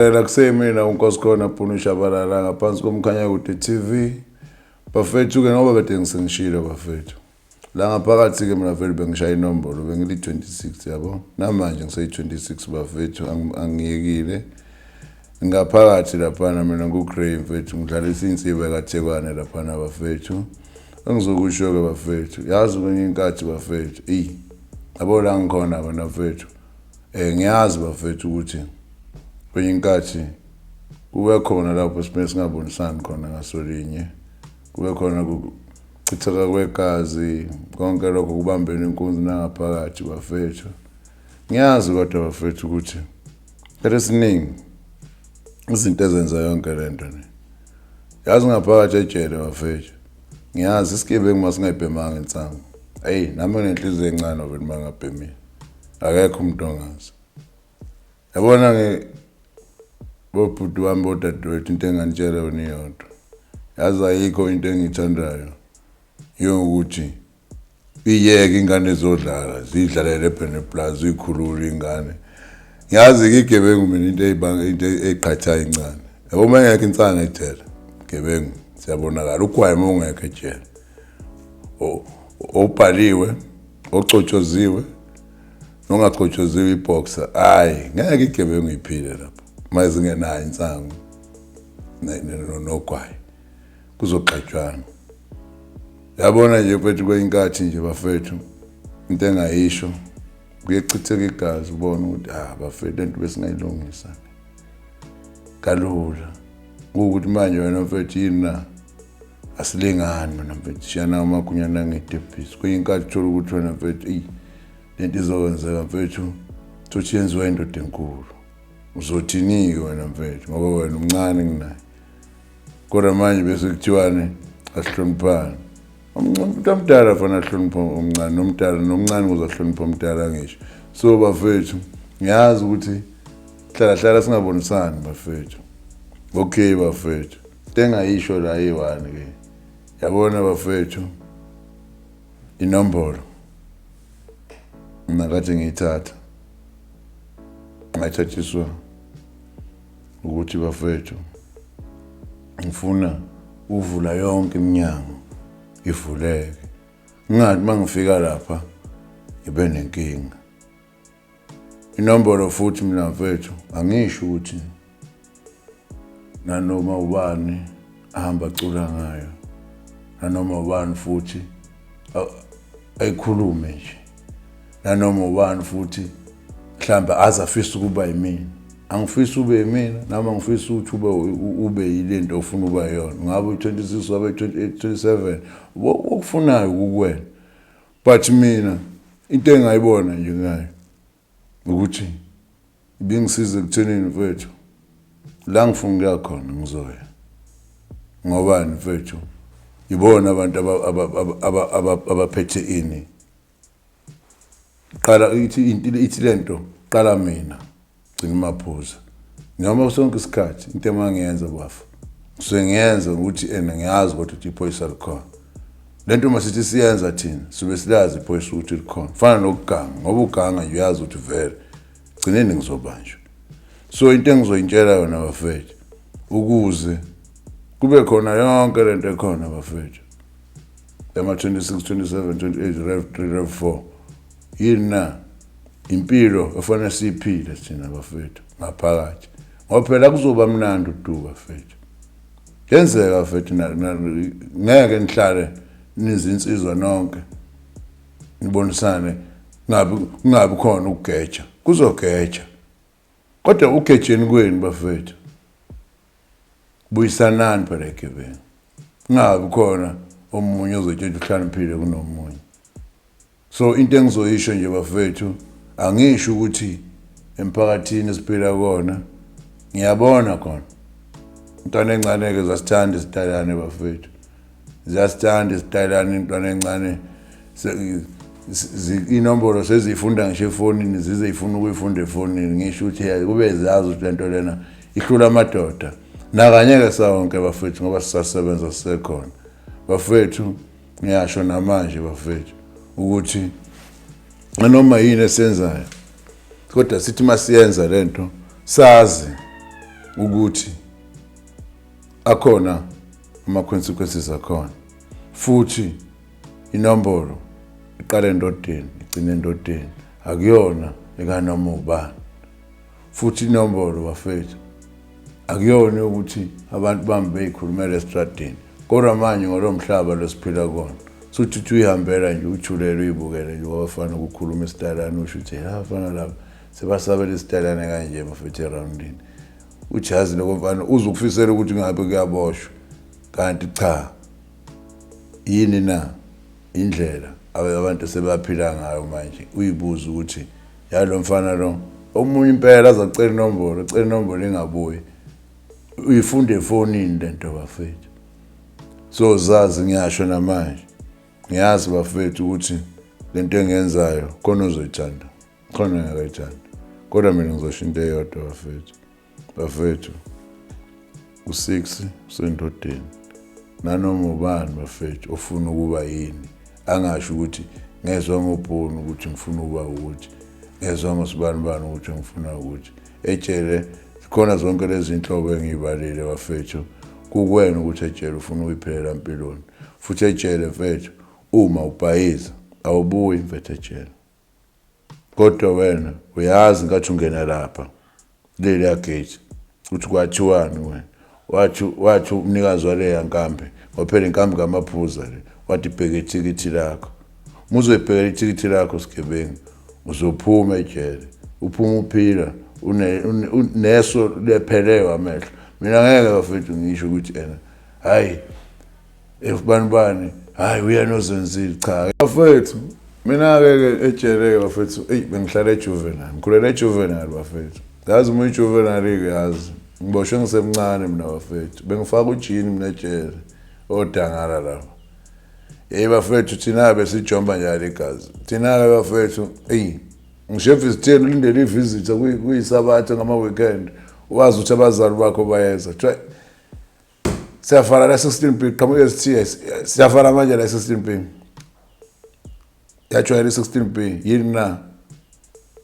La kusemina unkosikhona Phunu Shabalala ngaphansi komkhanya kude TV. Bafethu ke ngoba bede ngisengishilo bafethu. La ngaphakathi ke mina vele bengishaya inombolo bengili 26 yabo. Namanje ngiseyi 26 bafethu angiyekile. Ngaphakathi lapha mina nguGray mfethu ngidlalisa insiba kaThekwane lapha bafethu. Engizokusho ke bafethu. Yazi kwenye inkathi bafethu. Yabo la ngikhona abana bafethu. Ngiyazi bafethu ukuthi kwenye inkathi kube khona lapho singabonisani khona ngasolinye. Kube khona ukuchitheka kwegazi konke lokho kubambene inkunzi nangaphakathi bafethu. Ngiyazi kodwa bafethu ukuthi esiningi izinto ezenza yonke lento ne. Yazi ngaphakathi ejele bafethu. Ngiyazi isikibe ngimasingayibhemanga insango. Nami ngenhliziyo encane vele mangabhemile. Akekho umuntu ongazi. Yabona ke bobhuti wami bodadewethu into enganitshela yona iyodwa. Yazi ayikho into engiyithandayo yokuthi iyeke ingane zodlala zidlalele phela plus ikhulula ingane. Ngiyazi igebengu mina into eqhathayo incane. Yabo mangeke insana ithela gebengu siyabonakala ugwaye mongeke ejele. Obhaliwe, ocotshoziwe, nongacotshoziwe iboxer. Ngeke igebengu iphile lapho. Mayizingenayo insango nogwaye kuzoqhatshwana. Yabona nje mfethu kweinkathi nje bafethu into engayisho kuyechitheka igazi ubona ukuthi bafethu lento besingayilungisa kalula ukuthi manje wena mfethu yini na asilingani mina mfethu shana amakunyana ngedebhisi kweinkathi thola ukuthi wena mfethu lento izokwenzeka mfethu thothi yenziwa indoda enkulu. Uzothini wena mfethu ngoba wena umncane nginaye. Kodwa manje bese kuthiwane asihloniphane. Umuntu omdala fana ahlonipha umncane nomncane uzohlonipha umdala ngisho. So bafethu ngiyazi ukuthi hlala singabonisani bafethu. Okay bafethu. Tengayisho la yiwani ke. Yabona bafethu inombolo mina kade ngiyithatha. Ngayithathiswa ukuthi bafethu ngifuna uvula yonke iminyango ivuleke. Ngathi mangifika lapha ibe nenkinga. Inombolo futhi mina mfethu angisho ukuthi nanoma ubani ahamba acula ngayo. Nanoma ubani futhi ayikhulume nje. Nanoma ubani futhi mhlamba azafisa ukuba yimina. Angifisa ube yimina nami ngifisa ukuthi ube yilento ofuna ukuba yona. Ngabe u26 wabe 28 27 okufunayo kukwena. But mina into engayibona nje ngayo ukuthi ibingisize ekuthenini mfethu la ngifuna ukuya khona ngizoya. Ngobani mfethu ibona abantu abaphethe ini. Qala ithi lento qala mina gcina maphuza. Noma sonke isikhathi into emangiyenza bafu. Ngiyenza ukuthi ngiyazi ukuthi iphoyisa likhona. Lento masithi siyenza thina sibe silazi iphoyisa ukuthi likhona. Fana nokuganga ngoba uganga nje uyazi ukuthi vele gcineni ngizobanjwa. So into engizoyintshela yona bafethu ukuze kube khona yonke lento ekhona bafethu. Ema 26 27 28 rev 3 rev 4 yina impilo efana siphile sina bafethu ngaphakathi. Ngoba phela kuzoba mnandi uduka bafethu. Yenzeka bafethu ngeke nihlale nizinsizwa nonke. Nibonisane ngabe khona ukugeja. Kuzogeja. Kodwa ugejeni kwenu bafethu. Buyisanani phela egebengu. Ngabe khona omunye ozotshela uhlaniphile kunomunye. So into engizoyisho nje bafethu angisho ukuthi emphakathini siphila kona ngiyabona khona intwana encane ke zasithanda isitalane bafethu. Zasithanda isitalane intwana encane inombolo sezifunda ngisho efonini zizeyifuna ukuyifunda efonini ngisho ukuthi kube zazi ukuthi lento lena ihlula amadoda. Nakanyeke sonke bafethu ngoba sisasebenza sisekhona. Bafethu ngiyasho namanje bafethu ukuthi noma yini esenzayo kodwa sithi masiyenza lento sazi ukuthi akhona ama-consequences akhona futhi inombolo iqala endodeni igcina endodeni akuyona ekanoma ubani futhi inombolo bafethu akuyona ukuthi abantu bami beyikhulumela estradini kodwa manje ngolomhlaba losiphila kona suthi uyihambela nje uthulele uyibukele nje wafana ukukhuluma isitalana usho ukuthi afana lapha sebasabela isitalana kanje bafethu eroundini ujazi lokumfana uzukufisela ukuthi ngabe kuyaboshwa kanti cha yini na indlela abantu sebaphila ngayo manje uyibuza ukuthi yalo mfana lo omunye impela azacela inombolo cela inombolo ingabuyi uyifunde efonini lento bafethu so zazi ngiyasho namanje ngiyazi bafethu ukuthi lento engenzayo khona uzoyithanda khona ngiyayithanda kodwa mina ngizosho into eyodwa bafethu u6 usendodeni nanoma ubani bafethu ofuna ukuba yini angasho ukuthi ngezwe ngobhunu ukuthi ngifuna ukuba ukuthi ngezwe ngosibani ukuthi ngifuna ukuthi etshele khona zonke lezi inhlobo engibalile bafethu kukwena ukuthi etshele ufuna ukuphelela empilweni futhi etshele mfethu uma ubhayiza awubuyi mfethu etshele kodwa wena uyazi ngathi ungena lapha leli gate uthi kwathiwani wena wathi umnikazi wale yankambe waphela inkambi ngamaphuza le wathi bheka ithikithi lakho muzoyibheka ithikithi lakho sigebengu uzophuma ejele uphuma uphila uneso lephelewa amehlo mina ngeke bafethu ngisho ukuthi hayi bani hayi uyanozenzile cha bafethu mina ke ejele bafethu bengihlala ejuvenile ngikhulela ejuvenile bafethu yazi umuntu ejuvenile ke yazi ngiboshwe ngisemncane mina bafethu bengifaka ujini mina ejele odangala lapha bafethu thina besijomba njalo igazi thina bafethu ngishevizitheni ulindele ivisita kuyisabatha ngama weekend wazi ukuthi abazali bakho bayeza siyafana la 16p qhamuke STS siyafana manje la 16p yajwayela 16p yini na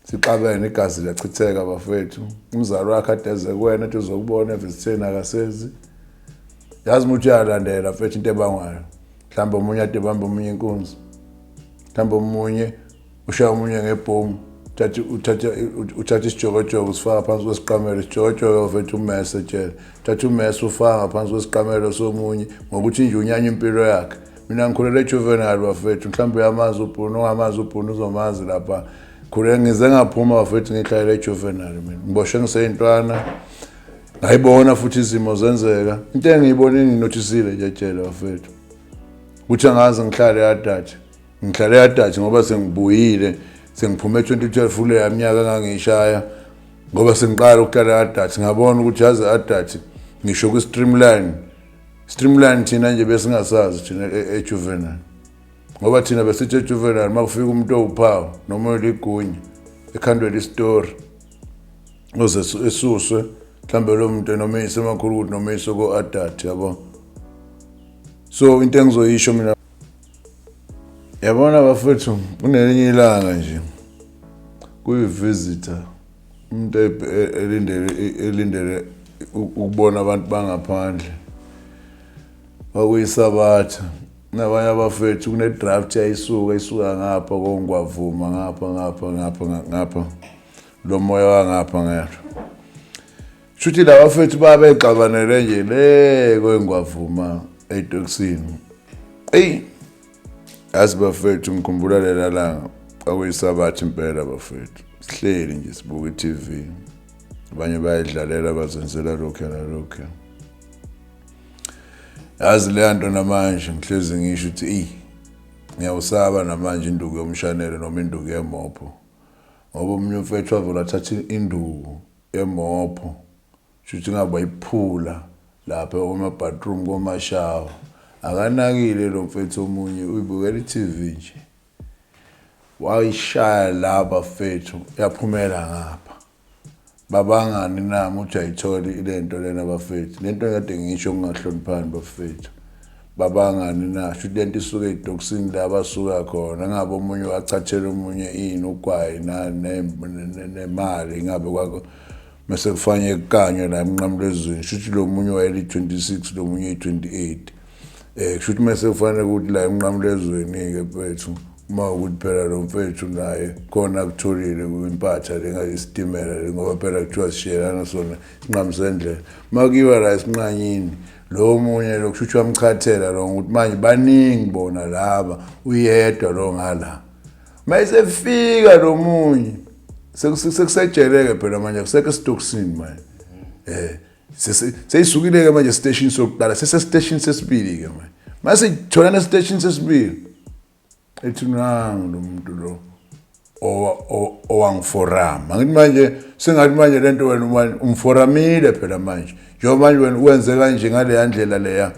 siqabene igazi liyachitheka bafethu umzali wakhe adeze kuwena ethi uzokubona evisitheni akasezi yazi ukuthi uyalandela mfethu into ebangwayo mhlawumbe omunye ade bamba omunye inkunzi mhlawumbe omunye ushaya omunye ngebhomu uthatha isijokojoko usifaka phansi kwesiqamelo isijokojoko mfethu umese etshele uthatha umese ufaka phansi kwesiqamelo somunye ngokuthi nje unyanya impilo yakhe mina ngikhulela ejuvenile bafethu mhlawumbe uyamazi ubhunu ongamazi ubhunu uzomazi lapha khule ngize ngaphuma bafethu ngihlala ejuvenile mina ngiboshwe ngiseyintwana ngayibona futhi izimo zenzeka into engiyibona enginotisile nje etshele bafethu uthi angazi ngihlale eAdachi ngoba sengibuyile sengiphume 2012 le yaminyaka ngangishaya ngoba sengiqala ukuhlala eAdachi ngabona ukuthi yazi eAdachi ngisho ku streamline thina nje besingasazi thina ejuvenile ngoba thina besithi ejuvenile makufika umuntu owuphawu noma ligunya ekhandwe istory oze esuswe mhlambe lo muntu noma isemakhulu ukuthi noma isoko Adachi yabo so into engizoyisho mina yabona bafethu kunelinye ilanga nje kuyi-visitor umuntu elindele ukubona abantu bangaphandle wakuyisabatha nabanye abafethu kune-draft isuka ngapha kongwavuma ngapha lo moya wangapha ngapha shuthi la bafethu babexabanele nje le kwengwavuma eToksini yazi bafethu ngikhumbula lela langa akuyisabatha impela bafethu sihleli nje sibuka iTV abanye bayidlalela bazenzela lokho nalokho yazi le nto namanje ngihlezi ngisho ukuthi ngiyawusaba namanje induku yomshanelo noma induku yemopho ngoba umunye umfethu wavula thatha induku yemopho shuthi ngabe iphula lapha oma bathroom komashawa akanakile lo mfethu omunye uyibukela iTV nje wayishaya laba fethu yaphumela ngapha babangani nami uthi ayitholi lento lena bafethu lento kade ngisho ungahloniphani bafethu babangani nasho lento isuke eToksini la basuka khona ngabe omunye wachathela omunye ini ugwayi nemali ngabe kwakho mase kufanye kanye la emnqamlezweni shuthi lo munye wayeli 26 lo munye 28 kushuthi mase kufanele ukuthi la emnqamlezweni ke mfethu uma ukuthi phela lo mfethu naye khona kutholile kwimpatha lengayiStimela ngoba phela kuthiwa sishelana sona inqamu sendlela makiwa la esinqanyini lo munye lokushuthi wamchathela lo ukuthi manje baningi bona laba uyedwa lo ngala mayisefika lo munye sekusejeleke phela manje kuseke stoksini manje seyisukile ke manje station sokuqala sesestation sesibili ke manje mase thola ne station sesibili ethi nangu lo muntu lo owangiforama ngithi manje sengathi manje lento wena umforamile phela manje njengoba manje wena wenze kanje ngale yandlela leya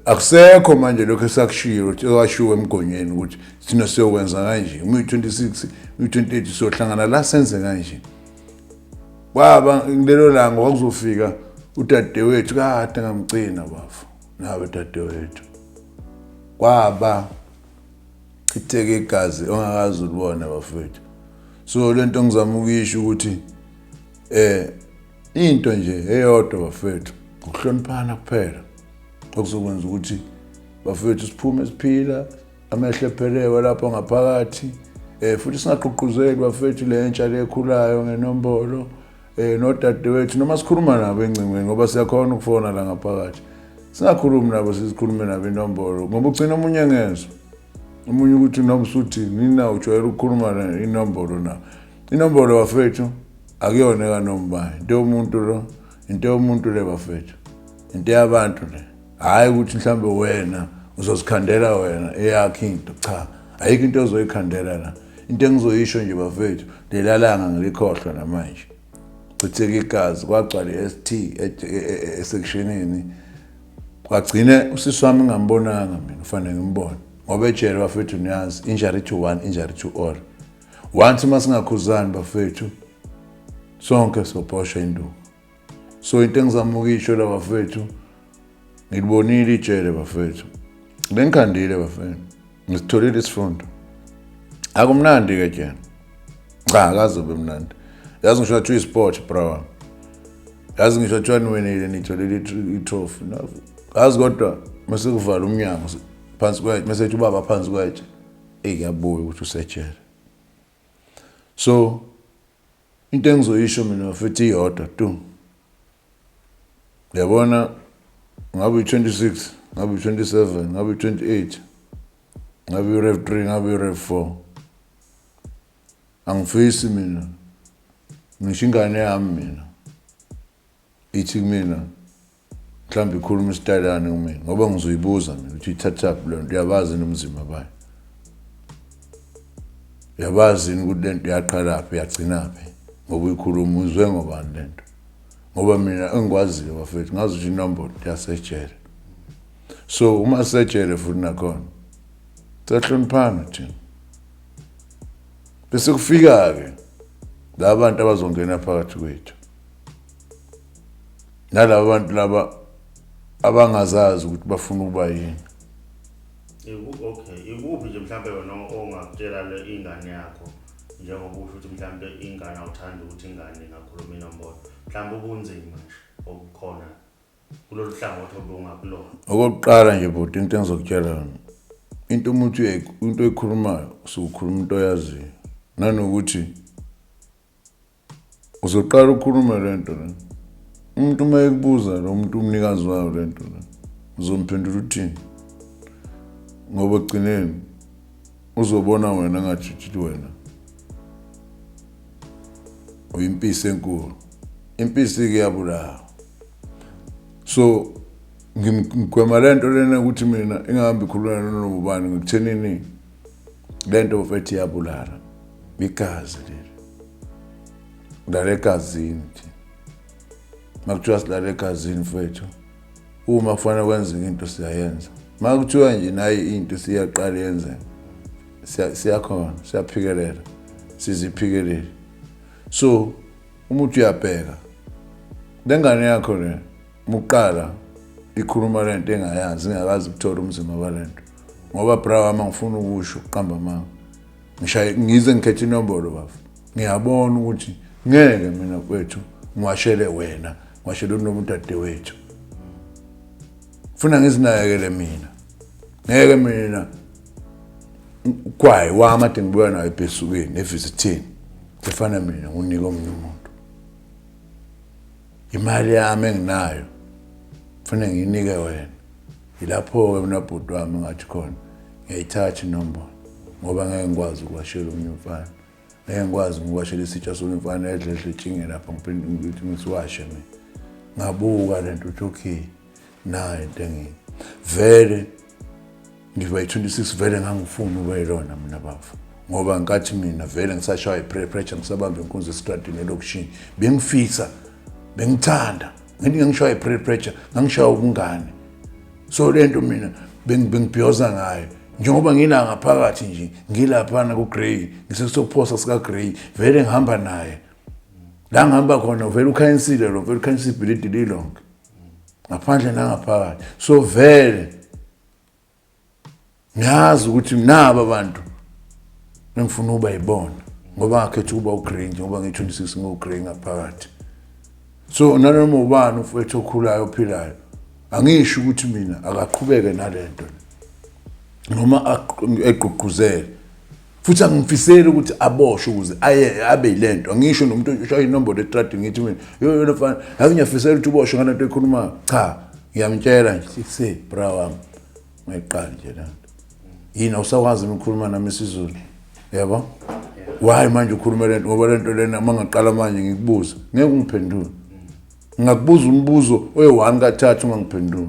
akusekho manje lokho esakushiyo owashiwo emgonyeni ukuthi sina siyokwenza kanje umu26 umu28 sohlangana la senze kanje kwaba ngilelo langa wakuzofika udadewethu kade ngamgcina bafu nawe dadewethu kwaba chitheke igazi ongakazi ulibona bafethu so lento ngizama ukuyisho ukuthi into nje eyodwa bafethu ukuhloniphana kuphela okuzokwenza ukuthi bafethu siphume siphila amehlo ephelewe lapho ngaphakathi futhi singaqhuquzeli bafethu lentsha lekhulayo ngenombolo nodadewethu noma sikhuluma nabo engcingweni ngoba siyakhona ukufona la ngaphakathi singakhulumi nabo sizikhulume nabo inombolo ngoba ugcina umunye ngezwe umunye ukuthi noma usuthi nina ujwayele ukukhuluma inombolo na inombolo bafethu akuyona kaNombani into yomuntu le bafethu into yabantu le hayi ukuthi mhlambe wena uzozikhandela wena eyakhe into cha ayikho into ozoyikhandela la into engizoyisho nje bafethu lelalanga ngilikhohlwa namanje chitheke igazi kwagcwala ST esectionini kwagcine usisi wami ngambonanga mina ufanele ngimbone ngoba ejele bafethu niyazi injury to one injury to all once masingakhuzani bafethu sonke sophosha induku so into engizama ukuyisho la bafethu ngilibonile ijele bafethu ngikhandile bafethu ngisitholile isifundo akumnandi ke jena cha akazobe mnandi yazi ngisho ukuthi isport bro yazi ngisho ukuthi wenile nitholile itrophy yazi kodwa mase kuvala umnyango phansi kwethu mase ethi ubaba phansi kwethu kuyabuya ukuthi usejele so into engizoyisho mina futhi iyodwa tu yabona ngabe 26 ngabe 27 ngabe 28 ngabe rev 3 ngabe rev 4 angifisi mina ngishingane yami mina ithi mina mhlawumbe ikhuluma isitalane kumina ngoba ngizoyibuza mina ukuthi ithatha lento yabazi nomzimba bayo yabazi ukuthi lento yaqala phi yagcina phi ngoba uyikhuluma uzwe ngobani lento ngoba mina engikwaziyo bafethu ngazi ukuthi inombolo yasejele so uma sejele futhi nakhona sahloniphana thina bese kufika ke labantu abazongena phakathi kwethu nalabo bantu laba abangazazi ukuthi bafuna ukuba yini okay ikuphi nje mhlambe wena ongakutshela le ingane yakho njengoba usho ukuthi mhlambe ingane awuthanda ukuthi ingane ngakhuluma inombolo mhlambe ubunzima nje obukhona kulolu hlangothi obungakulona okokuqala nje bhuti into engizokutshela yona into umuntu into ekhulumayo usukhuluma into oyaziyo nanokuthi uzoqala ukukhuluma lento le umuntu mayekubuza lo muntu umnikazi wayo lento le uzomphendula uthini ngoba egcineni uzobona wena ngathi wena uyimpisi enkulu impisi ke yabulawa so ngigwema lento lena ukuthi mina ingahambi ikhululana nobani ngikuthenini lento mfethu yabulala igazi leli ngale gazini makuthiwa silale egazini mfethu uma kufanele kwenza into siyayenza makuthiwa nje nayi into siyaqala yenze siyakhona siyaphikelela siziphikelele so umuntu uyabheka lengane yakho le muqala ikhuluma lento engayazi ingakazi ukuthola umzimba walento ngoba bra ama ngifuna ukusho uqamba mama ngishaye ngize ngikhethe inombolo bafu ngiyabona ukuthi ngeke mina kwethu ngiwashele wena ngiwashele uNomuntu dadewethu funa ngizinakekele mina ngeke mina kwayi wami ade ngibuya nayo ebhesukeni evisithini sefana mina nginika omunye umuntu imali yami enginayo funa nginike wena ilapho-ke mina bhuti wami ngathi khona ngiyayithatha inombolo ngoba ngeke ngikwazi ukuwashela omunye umfana ngeke ngikwazi ukuwashela isitsha somunye umfana edle tshinge lapha ngiphinde ngisiwashe mina ngabuka lento ukuthi okay nayo into engini vele ngiba 26 vele ngangifuna ube yilona mina bafu ngoba ngikathi mina vele ngisashaya i-pressure ngisabamba inkunzi esitradini elokushini bengifisa bengithanda ngithi ngishaya i-pressure ngangishaya ubungane so lento mina bengibhiyoza ngayo njengoba ngila ngaphakathi nje ngilaphana ku-Grey ngisesokuphosa sika-Grey vele ngihamba naye la ngihamba khona vele ukhanyisile lo vele ukhanyisile ibhilidi lilonke ngaphandle nangaphakathi so vele ngiyazi ukuthi naba abantu ngifuna uba yibona ngoba ngakhetha ukuba uGrey ngoba ngi-26 ngo-Grey ngaphakathi so nanoma ubani ufethu okhulayo ophilayo angisho ukuthi mina akaqhubeke nalento noma eqhuqhuzele futhi angifiseli ukuthi aboshwe ukuze abe yilento angisho nomuntu oshaya inombolo etradi ngithi mina yona mfana ngiyafisela ukuthi uboshwe ngalento ekhuluma cha ngiyamtshela nje bra wami ngayiqala nje lento yini awusakwazi ukukhuluma nami isiZulu yabo why manje ukhuluma lento ngoba lento lena mangaqala manje ngikubuza ngeke ungiphendule ngakubuza umbuzo oyi-1 ka3 ungangiphenduli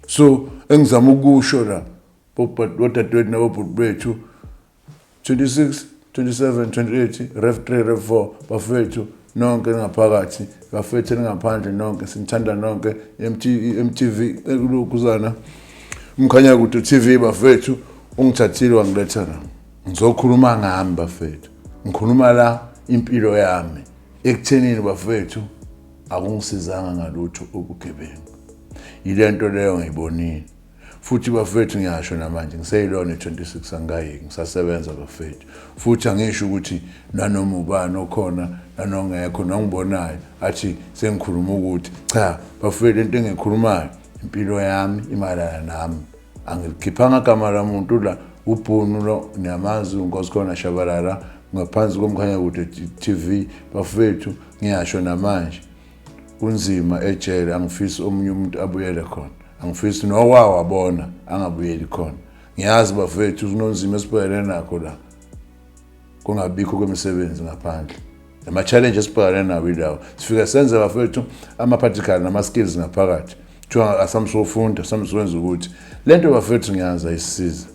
so engizama ukusho la bodadewethu nabobhuti bethu 26 27 28 ref 3 ref 4 bafethu nonke ngaphakathi bafethu ngaphandle nonke sinithanda nonke MTV ekulukuzana umkhanya kude TV bafethu ungithathile wangiletha la ngizokhuluma ngami bafethu ngikhuluma la impilo yami ekuthenini bafethu akungisizanga ngalutho ubugebengu ilento leyo ngiyibonile futhi bafethu ngiyasho namanje ngiseyilona 26 angayiki ngisasebenza bafethu futhi angisho ukuthi nanoma ubani okhona nanongekho nongibonayo athi sengikhuluma ukuthi cha bafethu into engikhulumayo impilo yami imalana nami angikhiphanga igama lamuntu la ubhunu lo niyamazi uNkosikhona Shabalala ngaphansi komkhanya kude TV bafethu ngiyasho namanje unzima ejele angifisi omunye umuntu abuyele khona angifisi nowawa wabona angabuyeli khona ngiyazi bafethu unonzima esibhekene nakho la kungabikho kwemisebenzi ngaphandle ama challenge esibhekene nawo ilawo sifika senze bafethu ama practical nama skills ngaphakathi kuthiwa asamsofunda samswenza ukuthi lento bafethu ngiyazi ayisiza